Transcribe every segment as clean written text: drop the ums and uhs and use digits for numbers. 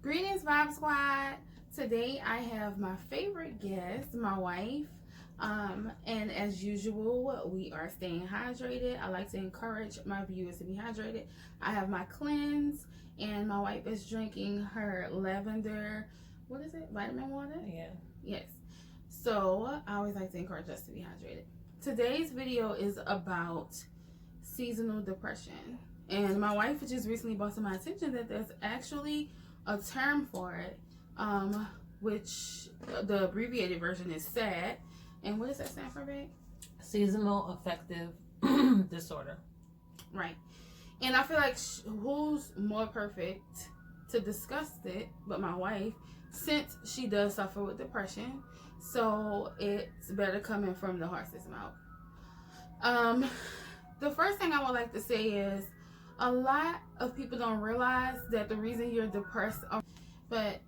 Greetings, Vibe Squad. Today I have my favorite guest, my wife. And as usual, we are staying hydrated. I like to encourage my viewers to be hydrated. I have my cleanse, and my wife is drinking her lavender, what is it, vitamin water? Yeah. Yes. So I always like to encourage us to be hydrated. Today's video is about seasonal depression. And my wife just recently brought to my attention that there's actually a term for it, which the abbreviated version is SAD. And what does that stand for, babe? Seasonal affective disorder. Right. And I feel like who's more perfect to discuss it but my wife, since she does suffer with depression. So it's better coming from the horse's mouth. The first thing I would like to say is a lot of people don't realize that the reason you're depressed, but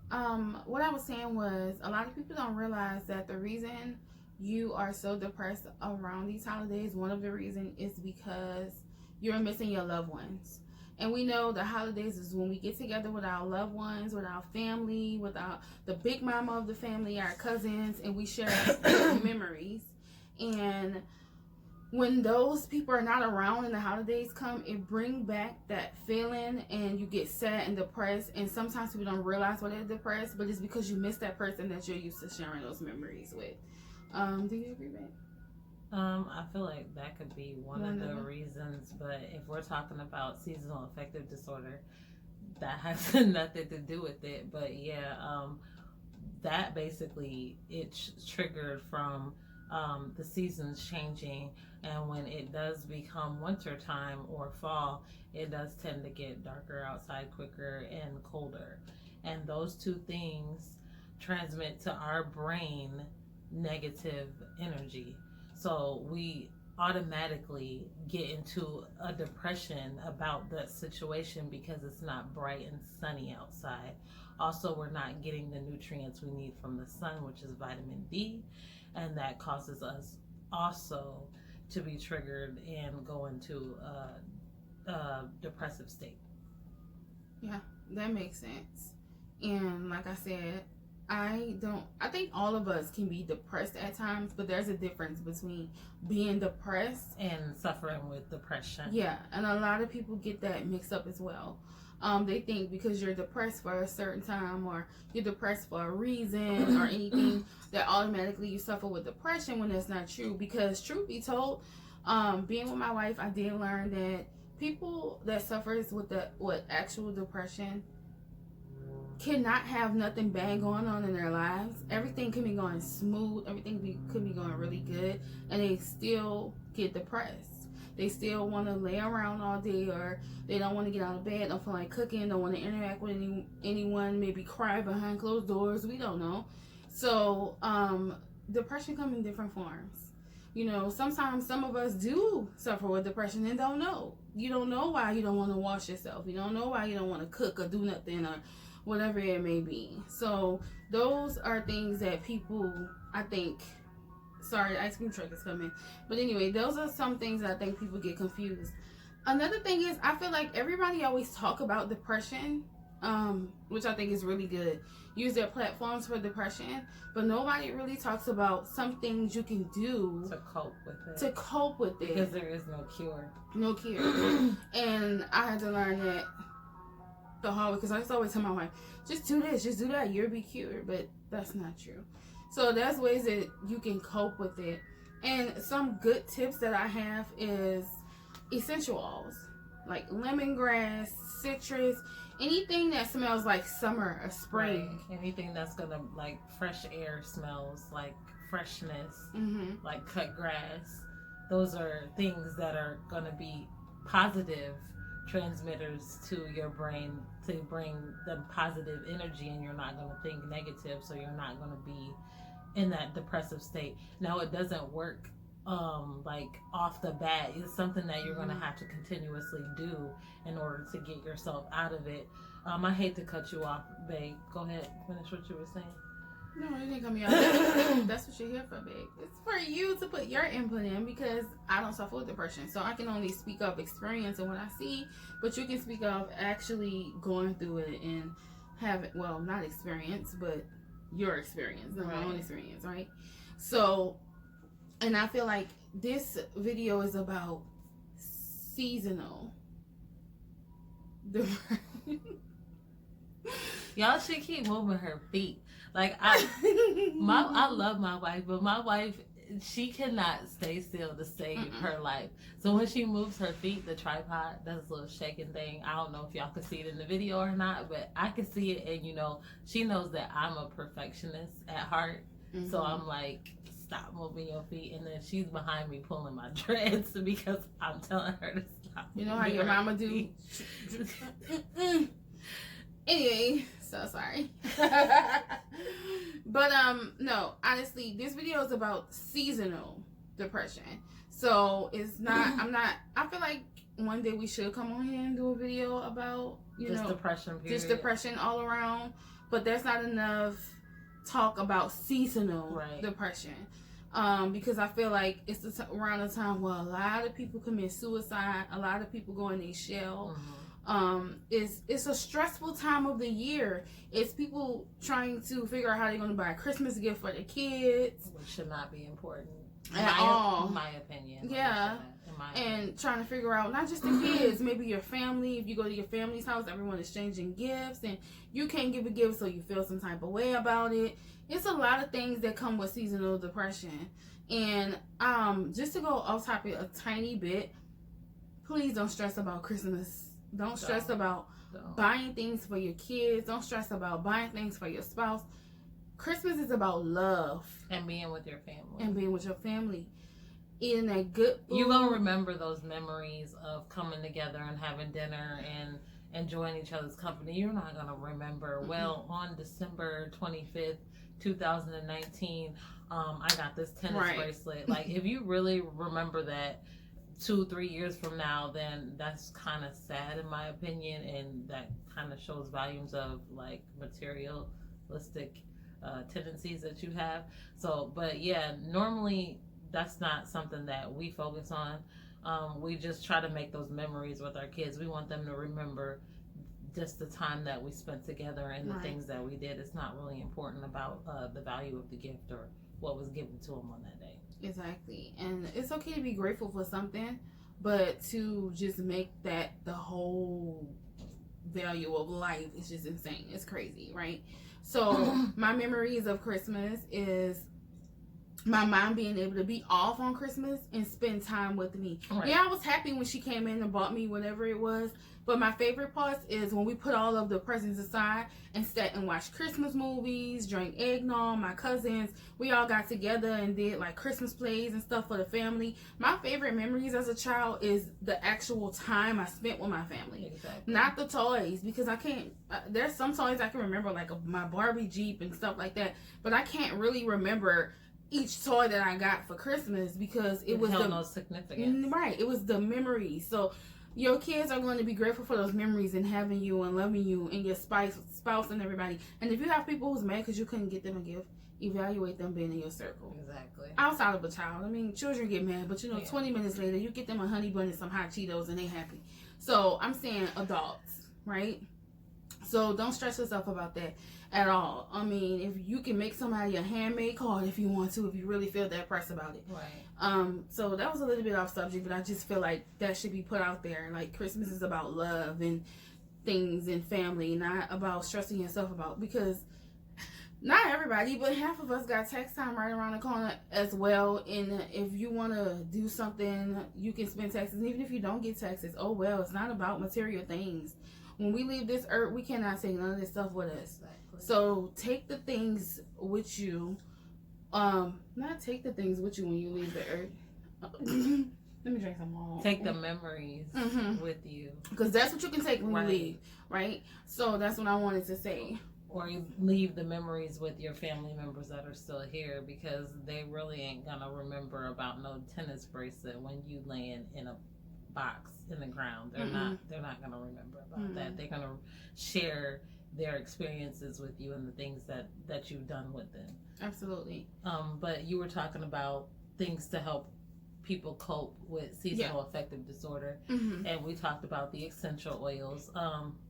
what I was saying was a lot of people don't realize that the reason you are so depressed around these holidays, one of the reasons is because you're missing your loved ones. And we know the holidays is when we get together with our loved ones, with our family, with the big mama of the family, our cousins, and we share memories. And when those people are not around and the holidays come, it brings back that feeling and you get sad and depressed. And sometimes people don't realize why they're depressed, but it's because you miss that person that you're used to sharing those memories with. Do you agree, babe? I feel like that could be one of the reasons, but if we're talking about seasonal affective disorder, that has nothing to do with it. But yeah, that basically it's triggered from the seasons changing, and when it does become winter time or fall, it does tend to get darker outside quicker and colder, and those two things transmit to our brain negative energy. So we automatically get into a depression about the situation because it's not bright and sunny outside. Also, we're not getting the nutrients we need from the sun, which is vitamin D, and that causes us also to be triggered and go into a depressive state. Yeah, that makes sense. And like I said, I think all of us can be depressed at times, but there's a difference between being depressed and suffering with depression. Yeah, and a lot of people get that mixed up as well. They think because you're depressed for a certain time or you're depressed for a reason or anything that automatically you suffer with depression, when that's not true. Because truth be told, being with my wife, I did learn that people that suffers with actual depression cannot have nothing bad going on in their lives. Everything can be going smooth, everything could be going really good, and they still get depressed. They still want to lay around all day, or they don't want to get out of bed, don't feel like cooking, don't want to interact with anyone, maybe cry behind closed doors, we don't know. So depression comes in different forms. You know, sometimes some of us do suffer with depression and don't know. You don't know why you don't want to wash yourself. You don't know why you don't want to cook or do nothing or whatever it may be. So those are things that people, I think, sorry, the ice cream truck is coming. But anyway, those are some things that I think people get confused. Another thing is, I feel like everybody always talk about depression, which I think is really good. Use their platforms for depression, but nobody really talks about some things you can do to cope with it. Because there is no cure. No cure. And I had to learn that the hard way, because I used to always tell my wife, just do this, just do that, you'll be cured. But that's not true. So there's ways that you can cope with it. And some good tips that I have is essential oils, like lemongrass, citrus, anything that smells like summer or spring. Right. Anything that's gonna, like, fresh air smells like freshness, like cut grass. Those are things that are gonna be positive transmitters to your brain to bring the positive energy, and you're not going to think negative, so you're not going to be in that depressive state. Now, it doesn't work like off the bat. It's something that you're going to have to continuously do in order to get yourself out of it. I hate to cut you off, babe. Go ahead, finish what you were saying. No, you didn't cut me off. That's what you're here for, babe. It's for you to put your input in, because I don't suffer with depression. So I can only speak of experience and what I see, but you can speak of actually going through it and have, well, not experience, but your experience, not my own Right. experience, right? So, and I feel like this video is about seasonal. Y'all should keep moving her feet. Like I love my wife, but my wife, she cannot stay still to save her life. So when she moves her feet, the tripod does a little shaking thing. I don't know if y'all can see it in the video or not, but I can see it, and she knows that I'm a perfectionist at heart. Mm-hmm. So I'm like, stop moving your feet, and then she's behind me pulling my dreads because I'm telling her to stop. You know how your mama do. Anyway, so sorry. But no, honestly, this video is about seasonal depression. So it's not, I feel like one day we should come on here and do a video about, depression period. Just depression all around. But there's not enough talk about seasonal depression. Because I feel like it's around the time where a lot of people commit suicide, a lot of people go in their shell. It's a stressful time of the year. It's people trying to figure out how they're going to buy a Christmas gift for the kids, which should not be important at all, in my opinion. Yeah, and trying to figure out not just the kids, maybe your family. If you go to your family's house, everyone exchanging gifts, and you can't give a gift, so you feel some type of way about it. It's a lot of things that come with seasonal depression. And just to go off topic a tiny bit, please don't stress about Christmas. Don't stress about buying things for your kids. Don't stress about buying things for your spouse. Christmas is about love. And being with your family. Eating that good food. You're going to remember those memories of coming together and having dinner and enjoying each other's company. You're not going to remember, well, on December 25th, 2019, I got this tennis bracelet. Like, if you really remember that 2-3 years from now, then that's kind of sad in my opinion, and that kind of shows volumes of like materialistic tendencies that you have. So, but yeah, normally that's not something that we focus on. We just try to make those memories with our kids. We want them to remember just the time that we spent together and the things that we did. It's not really important about the value of the gift or what was given to them on that day. Exactly. And it's okay to be grateful for something, but to just make that the whole value of life is just insane. It's crazy, right? So my memories of Christmas is my mom being able to be off on Christmas and spend time with me. Yeah, I was happy when she came in and bought me whatever it was, but my favorite part is when we put all of the presents aside and sat and watched Christmas movies, drank eggnog. My cousins, we all got together and did like Christmas plays and stuff for the family. My favorite memories as a child is the actual time I spent with my family. Exactly. Not the toys, because I can't, there's some toys I can remember, like my Barbie Jeep and stuff like that, but I can't really remember each toy that I got for Christmas because it was no significance. Right, it was the memories. So your kids are going to be grateful for those memories and having you and loving you and your spouse and everybody. And if you have people who's mad because you couldn't get them a gift, evaluate them being in your circle. Exactly. Outside of a child. I mean, children get mad, but 20 minutes later, you get them a honey bun and some hot Cheetos and they happy. So I'm saying adults, right? So don't stress yourself about that at all. I mean, if you can make somebody a handmade card if you want to, if you really feel that press about it. Right. So that was a little bit off subject, but I just feel like that should be put out there. Like, Christmas is about love and things and family, not about stressing yourself about, because not everybody, but half of us got tax time right around the corner as well. And if you want to do something, you can spend taxes. And even if you don't get taxes, oh well, it's not about material things. When we leave this earth, we cannot take none of this stuff with us. Exactly. So take the things with you. Not take the things with you when you leave the earth. Let me drink some more. Take the memories with you. Because that's what you can take when you leave, right? So that's what I wanted to say. Or you leave the memories with your family members that are still here, because they really ain't gonna remember about no tennis bracelet when you laying in a box in the ground. They're not gonna remember about that. They're gonna share their experiences with you and the things that you've done with them. Absolutely. But you were talking about things to help people cope with seasonal affective disorder. And we talked about the essential oils.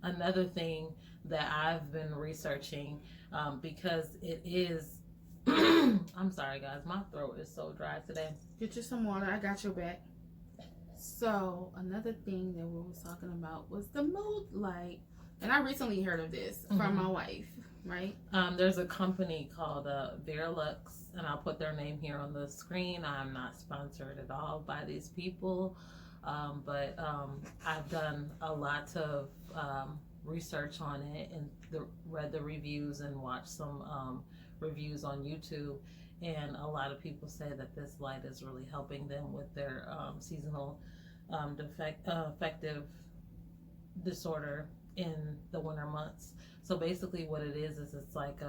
Another thing that I've been researching, because it is I'm sorry guys, my throat is so dry today. Get you some water. I got your back. So another thing that we was talking about was the mood light, and I recently heard of this from my wife. Right. There's a company called Veralux, and I'll put their name here on the screen. I'm not sponsored at all by these people, but I've done a lot of research on it and read the reviews and watched some reviews on YouTube. And a lot of people say that this light is really helping them with their seasonal affective disorder in the winter months. So basically what it is it's like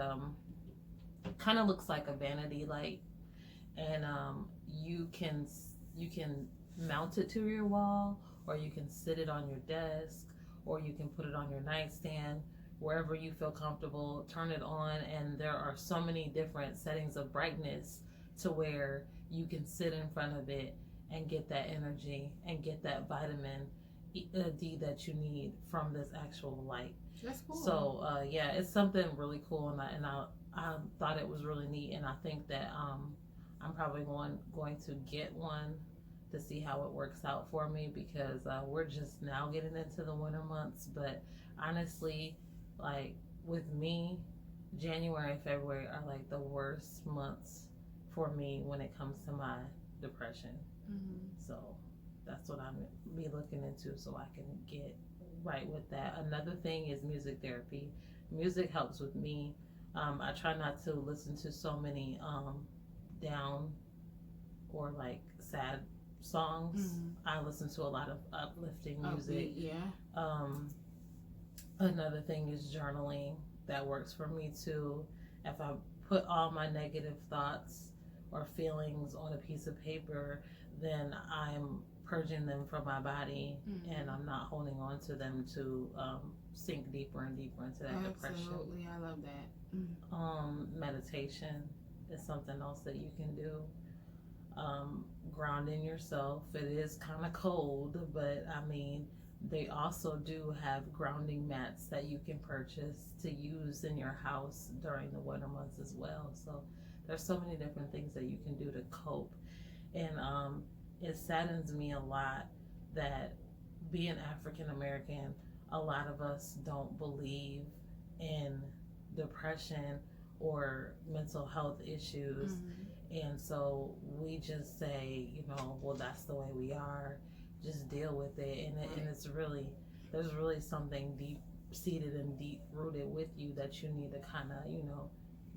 kind of looks like a vanity light, and you can mount it to your wall, or you can sit it on your desk, or you can put it on your nightstand, wherever you feel comfortable. Turn it on, and there are so many different settings of brightness to where you can sit in front of it and get that energy and get that vitamin D that you need from this actual light. That's cool. So yeah, it's something really cool, and I thought it was really neat, and I think that I'm probably going to get one to see how it works out for me, because we're just now getting into the winter months. But honestly, like with me, January and February are like the worst months for me when it comes to my depression. So that's what I'm be looking into, so I can get right with that. Another thing is music therapy. Music helps with me. I try not to listen to so many down or like sad songs. I listen to a lot of uplifting music. Another thing is journaling. That works for me too. If I put all my negative thoughts or feelings on a piece of paper, then I'm purging them from my body, and I'm not holding on to them to sink deeper and deeper into that depression. Absolutely, I love that. Meditation is something else that you can do. Grounding yourself. It is kind of cold, but I mean, they also do have grounding mats that you can purchase to use in your house during the winter months as well. So there's so many different things that you can do to cope. And it saddens me a lot that being African American, a lot of us don't believe in depression or mental health issues. And so we just say, well, that's the way we are, just deal with it. And it's really, there's really something deep seated and deep rooted with you that you need to kind of,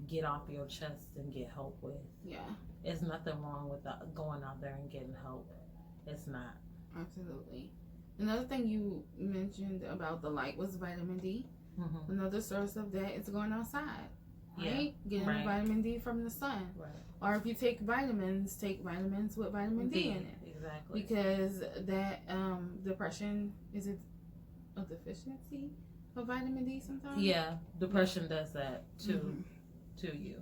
get off your chest and get help with. Yeah. There's nothing wrong with going out there and getting help. It's not. Absolutely. Another thing you mentioned about the light was vitamin D. Another source of that is going outside, right? Getting the vitamin D from the sun. Right. Or if you take vitamins with vitamin D in it. Exactly. Because that depression, is it a deficiency of vitamin D sometimes? Yeah, depression does that to you.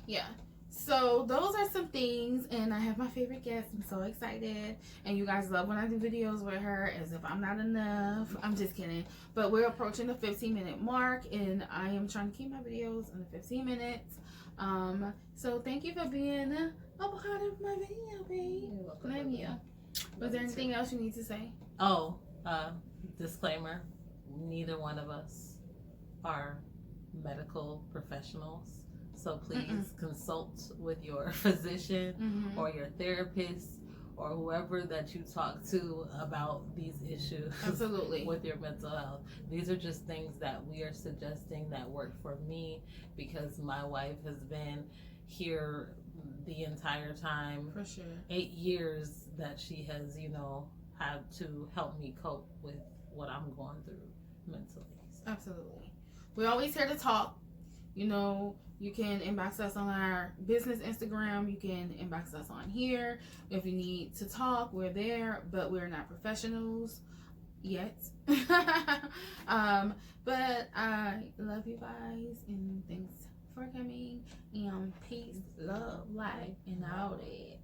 Yeah. So those are some things, and I have my favorite guest. I'm so excited, and you guys love when I do videos with her as if I'm not enough. I'm just kidding, but we're approaching the 15-minute mark, and I am trying to keep my videos under 15 minutes. So thank you for being a part of my video, babe. Love you. Was there anything else you need to say? Disclaimer, neither one of us are medical professionals. So please consult with your physician or your therapist or whoever that you talk to about these issues. Absolutely. With your mental health. These are just things that we are suggesting that work for me, because my wife has been here the entire time. For sure. 8 years that she has, had to help me cope with what I'm going through mentally. Absolutely. We're always here to talk. You can inbox us on our business Instagram. You can inbox us on here. If you need to talk, we're there, but we're not professionals yet. But I love you guys, and thanks for coming. And peace, love, light, and all that.